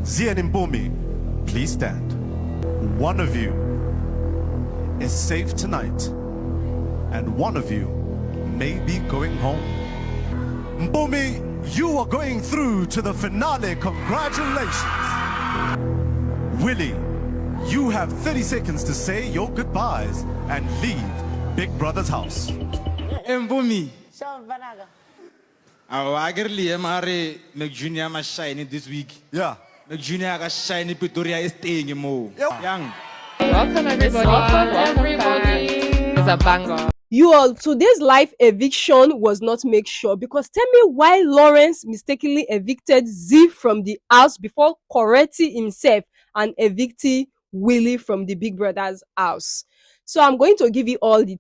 Zee and Mpumi, please stand. One of you is safe tonight, and one of you may be going home. Mpumi, you are going through to the finale. Congratulations. Willie, you have 30 seconds to say your goodbyes and leave Big Brother's house. Mpumi. I get Liema make Junior must shine this week. Yeah. Make Junior got shine in Pretoria is staying more. Young. Welcome everybody. It's a banger. You all, today's live eviction was not make sure, because tell me why Lawrence mistakenly evicted Zee from the house before correcting himself and evicting Willie from the Big Brother's house. So I'm going to give you all the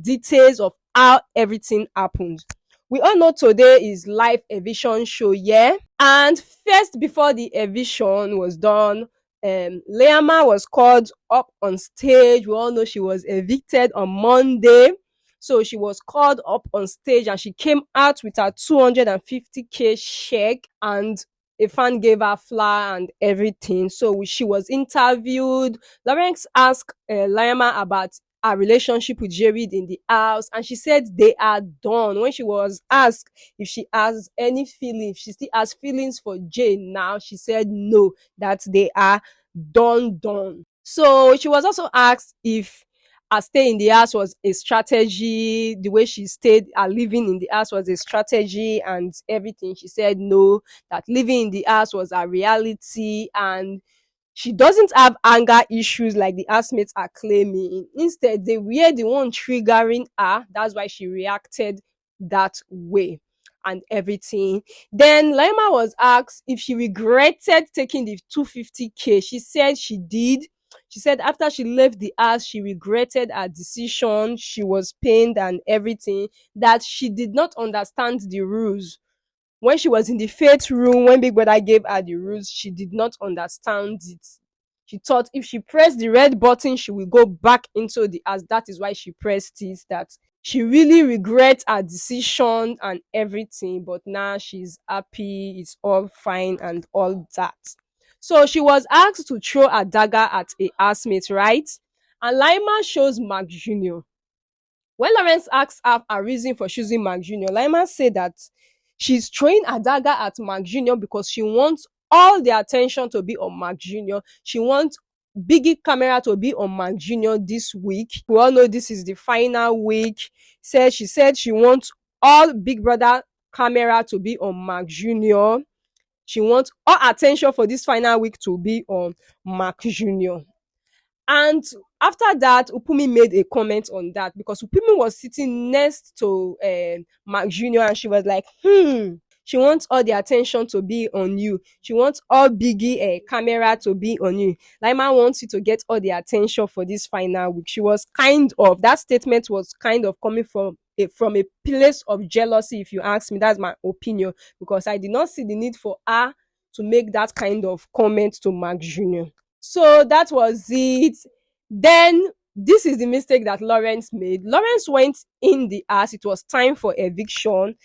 details of how everything happened. We all know today is live eviction show, yeah? And first, before the eviction was done, Liema was called up on stage. We all know she was evicted on Monday. So she was called up on stage and she came out with her 250K check, and a fan gave her flower and everything. So she was interviewed. Lawrence asked Liema about her relationship with Jared in the house, and she said they are done. When she was asked if she has any feelings, she still has feelings for Jay now, she said no, that they are done. So she was also asked if her stay in the house was a strategy, the way she stayed, her living in the house was a strategy and everything. She said no, that living in the house was a reality, and she doesn't have anger issues like the housemates are claiming. Instead, they were the one triggering her. That's why she reacted that way and everything. Then Liema was asked if she regretted taking the 250K. She said she did. She said after she left the house, she regretted her decision. She was pained and everything, that she did not understand the rules. When she was in the faith room, when Big Brother gave her the rules, she did not understand it. She thought if she pressed the red button, she will go back into the house. That is why she pressed it, that she really regrets her decision and everything. But now she's happy, it's all fine and all that. So she was asked to throw a dagger at a housemate, right? And Liema chose Mark Jr. When Lawrence asked her a reason for choosing Mark Jr., Liema said that she's throwing a dagger at Mark Jr. because she wants all the attention to be on Mark Jr. She wants Biggie camera to be on Mark Jr. this week. We all know this is the final week. She said she wants all Big Brother camera to be on Mark Jr. She wants all attention for this final week to be on Mark Jr. And after that, Mpumi made a comment on that, because Mpumi was sitting next to Mark Jr. and she was like, she wants all the attention to be on you. She wants all Biggie camera to be on you. Liema wants you to get all the attention for this final week. She was that statement was kind of coming from a place of jealousy, if you ask me. That's my opinion, because I did not see the need for her to make that kind of comment to Mark Jr. So that was it. Then this is the mistake that Lawrence made. Lawrence went in the house. It was time for eviction.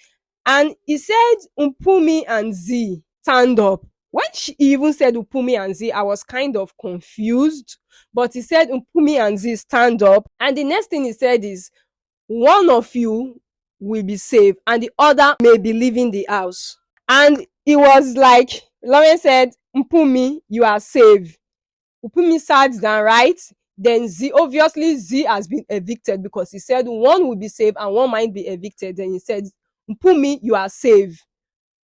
And he said Mpumi and Zee stand up. When she even said Mpumi and Zee, I was kind of confused. But he said Mpumi and Zee stand up. And the next thing he said is, one of you will be saved and the other may be leaving the house. And it was like, Lawrence said, Mpumi, you are saved. Mpumi sat down, right? Then Zee has been evicted, because he said one will be saved and one might be evicted. Then he said, Mpumi, you are saved,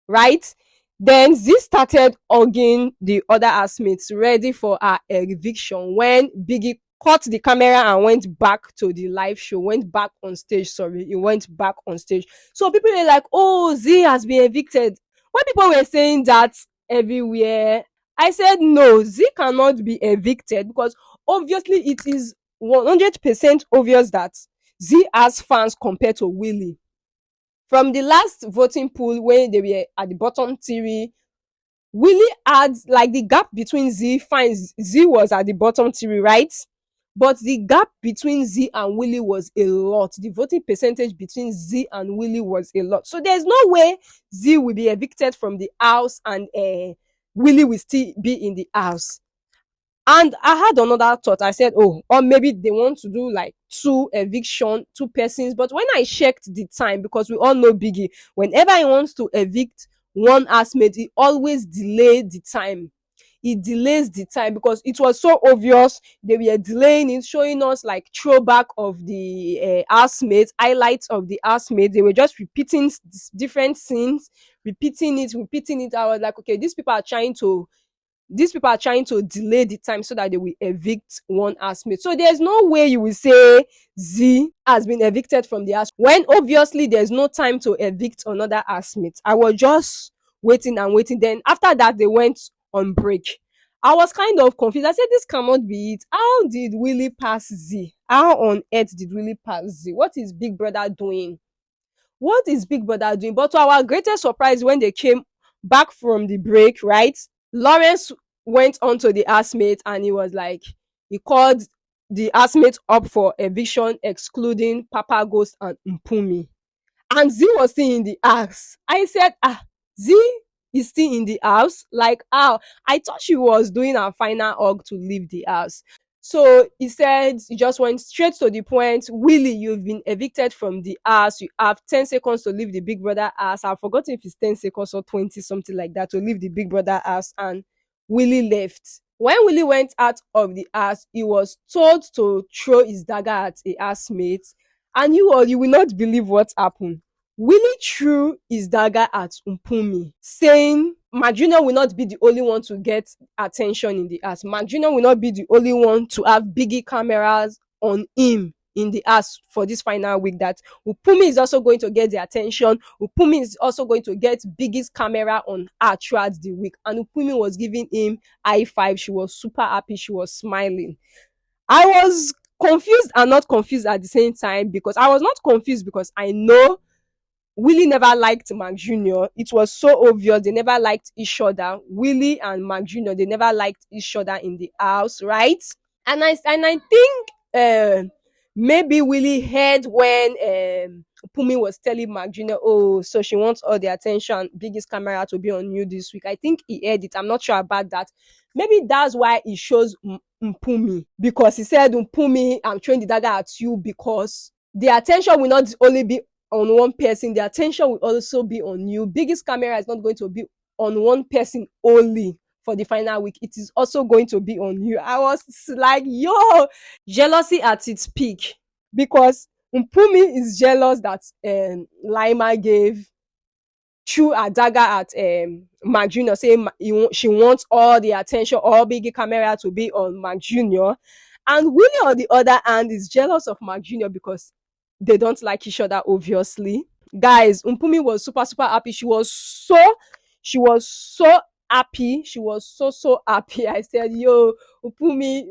right? Then Zee started hugging the other housemates, ready for her eviction, when Biggie caught the camera and went back to the live show, he went back on stage. So people were like, oh, Zee has been evicted. When people were saying that everywhere, I said, no, Zee cannot be evicted, because obviously it is 100% obvious that Zee has fans compared to Willie. From the last voting pool, when they were at the bottom three, Willie had, like, the gap between Zee was at the bottom three, right? But the gap between Zee and Willie was a lot. The voting percentage between Zee and Willie was a lot. So there's no way Zee will be evicted from the house and Willie will still be in the house. And I had another thought. I said, oh, or maybe they want to do like 2 eviction, 2 persons. But when I checked the time, because we all know Biggie, whenever he wants to evict one housemate, he always delay the time. He delays the time because it was so obvious they were delaying it, showing us like throwback of the housemates, highlights of the housemates. They were just repeating different scenes, repeating it. I was like, okay, these people are trying to delay the time so that they will evict one housemate. So there's no way you will say Z has been evicted from the house when obviously there's no time to evict another housemate. I was just waiting and waiting. Then after that, they went on break. I was kind of confused. I said, this cannot be it. How did Willie pass Z? How on earth did Willie pass Z? What is Big Brother doing? What is Big Brother doing? But to our greatest surprise, when they came back from the break, right? Lawrence went on to the housemate and he was like, he called the housemate up for eviction, excluding Papa Ghost and Mpumi. And Z was still in the house. I said, Z is still in the house? Like, how? I thought she was doing her final hug to leave the house. So he said, he just went straight to the point. Willie, you've been evicted from the house. You have 10 seconds to leave the Big Brother house. I've forgotten if it's 10 seconds or 20, something like that, to leave the Big Brother house. And Willie left. When Willie went out of the house, he was told to throw his dagger at a housemate. And you will not believe what happened. Willie threw his dagger at Mpumi, saying Mark Jr. will not be the only one to get attention in the house. Mark Jr. will not be the only one to have biggie cameras on him in the house for this final week. That Mpumi is also going to get the attention. Mpumi is also going to get Biggie's camera on her throughout the week. And Mpumi was giving him high five. She was super happy. She was smiling. I was confused and not confused at the same time, because I was not confused because I know Willie never liked Mark Jr. It was so obvious. They never liked each other. Willie and Mark Jr., they never liked each other in the house, right? And I think maybe Willie heard when Mpumi was telling Mark Jr., oh, so she wants all the attention, biggest camera to be on you this week. I think he heard it. I'm not sure about that. Maybe that's why he shows Mpumi, because he said, Mpumi, I'm throwing the dagger at you because the attention will not only be on one person, the attention will also be on you. Biggest camera is not going to be on one person only for the final week. It is also going to be on you. I was like, yo, jealousy at its peak, because Mpumi is jealous that Liema gave threw a dagger at Mark Jr., saying she wants all the attention, all biggie camera to be on Mark Jr. And Willie, on the other hand, is jealous of Mark Jr. because they don't like each other, obviously. Guys, Mpumi was super happy. She was so happy. She was so happy. I said, yo, Mpumi,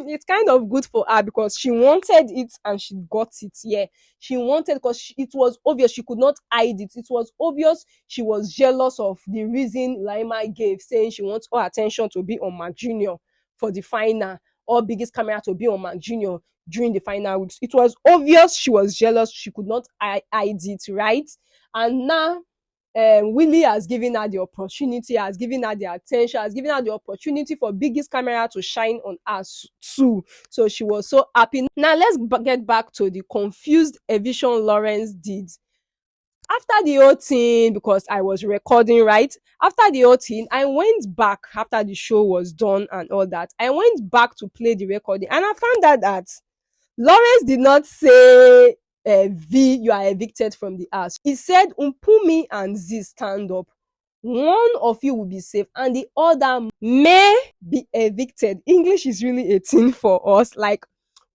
it's kind of good for her because she wanted it and she got it. Yeah, she wanted, because it was obvious. She could not hide it. It was obvious she was jealous of the reason Liema gave, saying she wants all attention to be on Mark Jr. for the final, or biggest camera to be on Mark Jr. during the final weeks. It was obvious she was jealous. She could not hide it, right? And now Willie has given her the opportunity, has given her the attention, has given her the opportunity for biggest camera to shine on us too. So she was so happy. Now let's get back to the confused eviction Lawrence did. After the whole thing, because I was recording, right? After the whole thing, I went back after the show was done and all that. I went back to play the recording and I found out that Lawrence did not say, V, you are evicted from the house. He said, Mpumi and Z, stand up. One of you will be safe and the other may be evicted. English is really a thing for us, like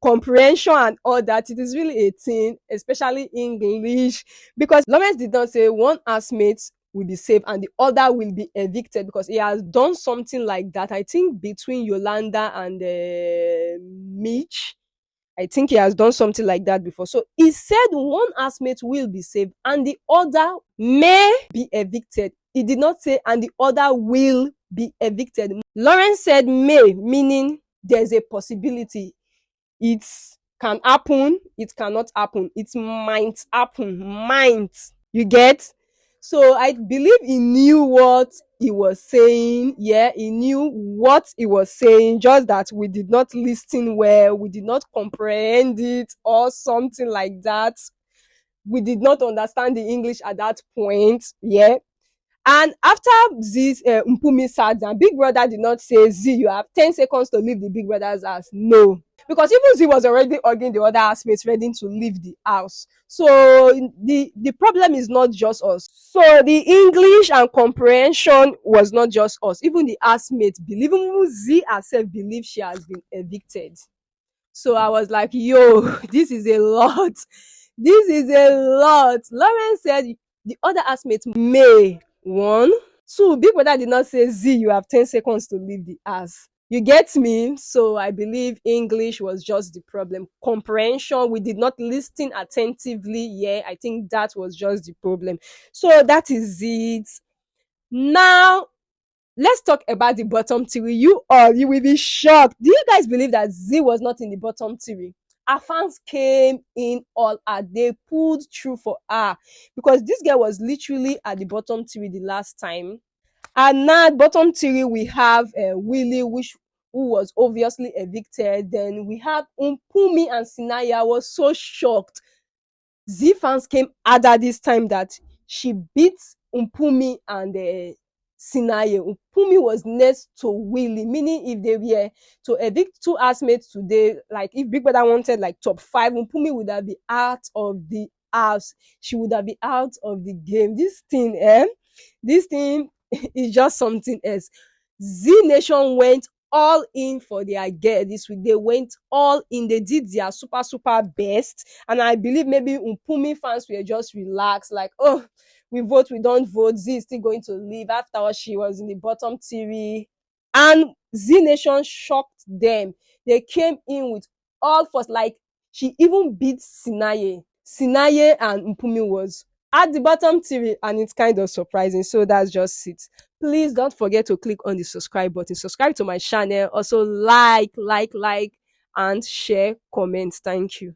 comprehension and all that. It is really a thing, especially English, because Lawrence did not say one housemate will be safe and the other will be evicted, because he has done something like that, I think, between Yolanda and Mitch. I think he has done something like that before. So he said one housemate will be saved and the other may be evicted. He did not say and the other will be evicted. Lawrence said may, meaning there's a possibility. It can happen, it cannot happen. It might happen. Might. You get? So I believe he knew what he was saying. Yeah, he knew what he was saying, just that we did not listen well, we did not comprehend it, or something like that. We did not understand the English at that point. Yeah. And after this, Mpumi sat down, Big Brother did not say, Z, you have 10 seconds to leave the Big Brother's house. No. Because even Z was already hugging the other housemates, ready to leave the house. So the problem is not just us. So the English and comprehension was not just us. Even the housemates believe, even Z herself believes she has been evicted. So I was like, yo, this is a lot. This is a lot. Lauren said the other housemates may. 1, 2, Big Brother did not say, Z, you have 10 seconds to leave the house. You get me? So I believe English was just the problem. Comprehension, we did not listen attentively. Yeah, I think that was just the problem. So that is it. Now, let's talk about the bottom three. You will be shocked. Do you guys believe that Z was not in the bottom three? Our fans came in all out. They pulled through for her because this girl was literally at the bottom three the last time. And now bottom three we have Willie, who was obviously evicted. Then we have Mpumi and Sinaya. I was so shocked. Z fans came harder this time that she beat Mpumi and Sinaya. Mpumi was next to Willie, meaning if they were to evict 2 housemates today, like if Big Brother wanted like top 5, Mpumi would have been out of the house. She would have been out of the game. This thing is just something else. Z Nation went all in for their girl this week. They went all in. They did their super best. And I believe maybe Mpumi fans were just relaxed, like, oh, we vote, we don't vote. Z is still going to leave. After all, she was in the bottom three. And Z Nation shocked them. They came in with all force. Like, she even beat Sinaya. Sinaya and Mpumi was at the bottom three, and it's kind of surprising. So that's just it. Please don't forget to click on the subscribe button. Subscribe to my channel. Also like, and share, comment. Thank you.